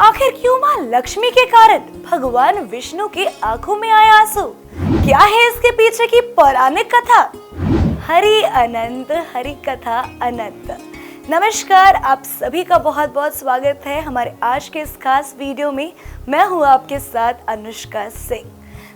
आखिर क्यों माँ लक्ष्मी के कारण भगवान विष्णु की आंखों में आए आंसू? क्या है इसके पीछे की पौराणिक कथा? हरि अनंत, हरि कथा अनंत। नमस्कार, आप सभी का बहुत बहुत स्वागत है हमारे आज के इस खास वीडियो में। मैं हूँ आपके साथ अनुष्का सिंह।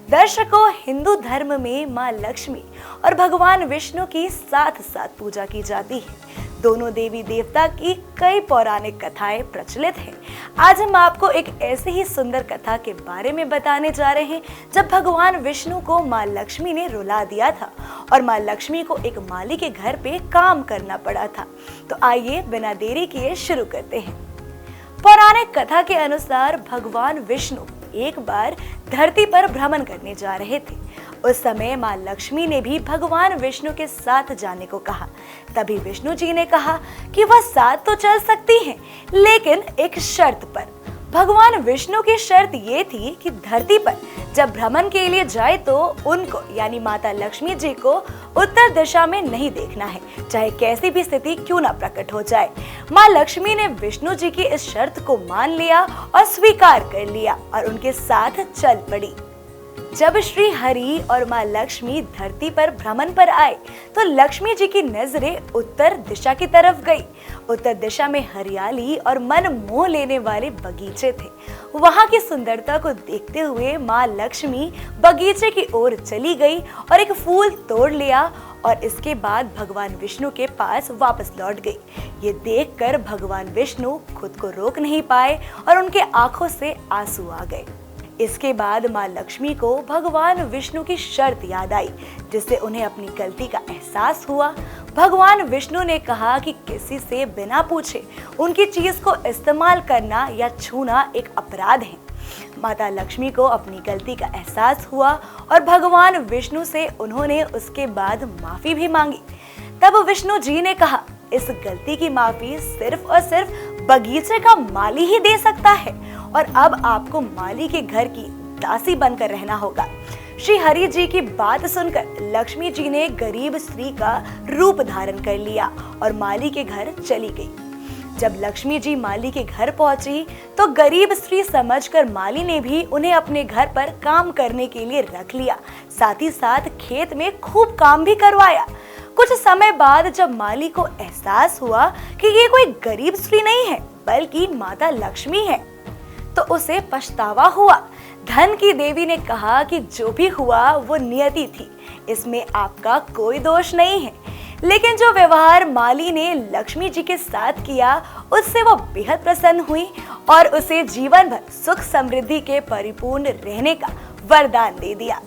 दर्शकों, हिंदू धर्म में माँ लक्ष्मी और भगवान विष्णु की साथ साथ पूजा की जाती है। दोनों देवी देवता की कई पौराणिक कथाएं प्रचलित हैं। आज हम आपको एक ऐसी ही सुंदर कथा के बारे में बताने जा रहे हैं जब भगवान विष्णु को माँ लक्ष्मी ने रुला दिया था और माँ लक्ष्मी को एक माली के घर पे काम करना पड़ा था। तो आइए बिना देरी किए शुरू करते हैं। पौराणिक कथा के अनुसार भगवान विष्णु एक बार धरती पर भ्रमण करने जा रहे थे। उस समय माँ लक्ष्मी ने भी भगवान विष्णु के साथ जाने को कहा। तभी विष्णु जी ने कहा कि वह साथ तो चल सकती हैं, लेकिन एक शर्त पर। भगवान विष्णु की शर्त ये थी कि धरती पर जब भ्रमण के लिए जाए तो उनको यानी माता लक्ष्मी जी को उत्तर दिशा में नहीं देखना है, चाहे कैसी भी स्थिति क्यों ना प्रकट हो जाए। माँ लक्ष्मी ने विष्णु जी की इस शर्त को मान लिया और स्वीकार कर लिया और उनके साथ चल पड़ी। जब श्री हरि और माँ लक्ष्मी धरती पर भ्रमण पर आए तो लक्ष्मी जी की नजरें उत्तर दिशा की तरफ गई। उत्तर दिशा में हरियाली और मन मोह लेने वाले बगीचे थे। वहाँ की सुंदरता को देखते हुए माँ लक्ष्मी बगीचे की ओर चली गई और एक फूल तोड़ लिया और इसके बाद भगवान विष्णु के पास वापस लौट गई। ये देखकर भगवान विष्णु खुद को रोक नहीं पाए और उनके आंखों से आंसू आ गए। इसके बाद माँ लक्ष्मी को भगवान विष्णु की शर्त याद आई, जिससे उन्हें अपनी गलती का एहसास हुआ। भगवान विष्णु ने कहा कि किसी से बिना पूछे उनकी चीज को इस्तेमाल करना या छूना एक अपराध है। माता लक्ष्मी को अपनी गलती का एहसास हुआ और भगवान विष्णु से उन्होंने उसके बाद माफी भी मांगी। तब विष्णु जी ने कहा, इस गलती की माफी सिर्फ और सिर्फ बगीचे का माली ही दे सकता है और अब आपको माली के घर की दासी बनकर रहना होगा। श्री हरि जी की बात सुनकर लक्ष्मी जी ने गरीब स्त्री का रूप धारण कर लिया और माली के घर चली गई। जब लक्ष्मी जी माली के घर पहुंची तो गरीब स्त्री समझकर माली ने भी उन्हें अपने घर पर काम करने के लिए रख लिया। साथ ही साथ खेत में खूब काम भी करवाया। कुछ समय बाद जब माली को एहसास हुआ कि ये कोई गरीब स्त्री नहीं है बल्कि माता लक्ष्मी है, तो उसे पछतावा हुआ। धन की देवी ने कहा कि जो भी हुआ वो नियति थी, इसमें आपका कोई दोष नहीं है। लेकिन जो व्यवहार माली ने लक्ष्मी जी के साथ किया उससे वो बेहद प्रसन्न हुई और उसे जीवन भर सुख समृद्धि के परिपूर्ण रहने का वरदान दे दिया।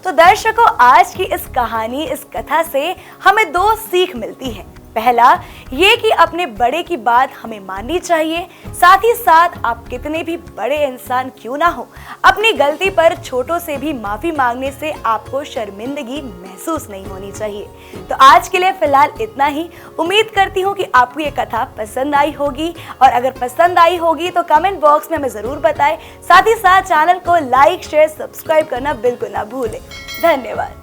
तो दर्शकों, आज की इस कहानी, इस कथा से हमें दो सीख मिलती है। पहला ये कि अपने बड़े की बात हमें माननी चाहिए। साथ ही साथ आप कितने भी बड़े इंसान क्यों ना हो, अपनी गलती पर छोटों से भी माफी मांगने से आपको शर्मिंदगी महसूस नहीं होनी चाहिए। तो आज के लिए फिलहाल इतना ही। उम्मीद करती हूँ कि आपको ये कथा पसंद आई होगी और अगर पसंद आई होगी तो कमेंट बॉक्स में हमें जरूर बताएं। साथ ही साथ चैनल को लाइक, शेयर, सब्सक्राइब करना बिल्कुल ना भूलें। धन्यवाद।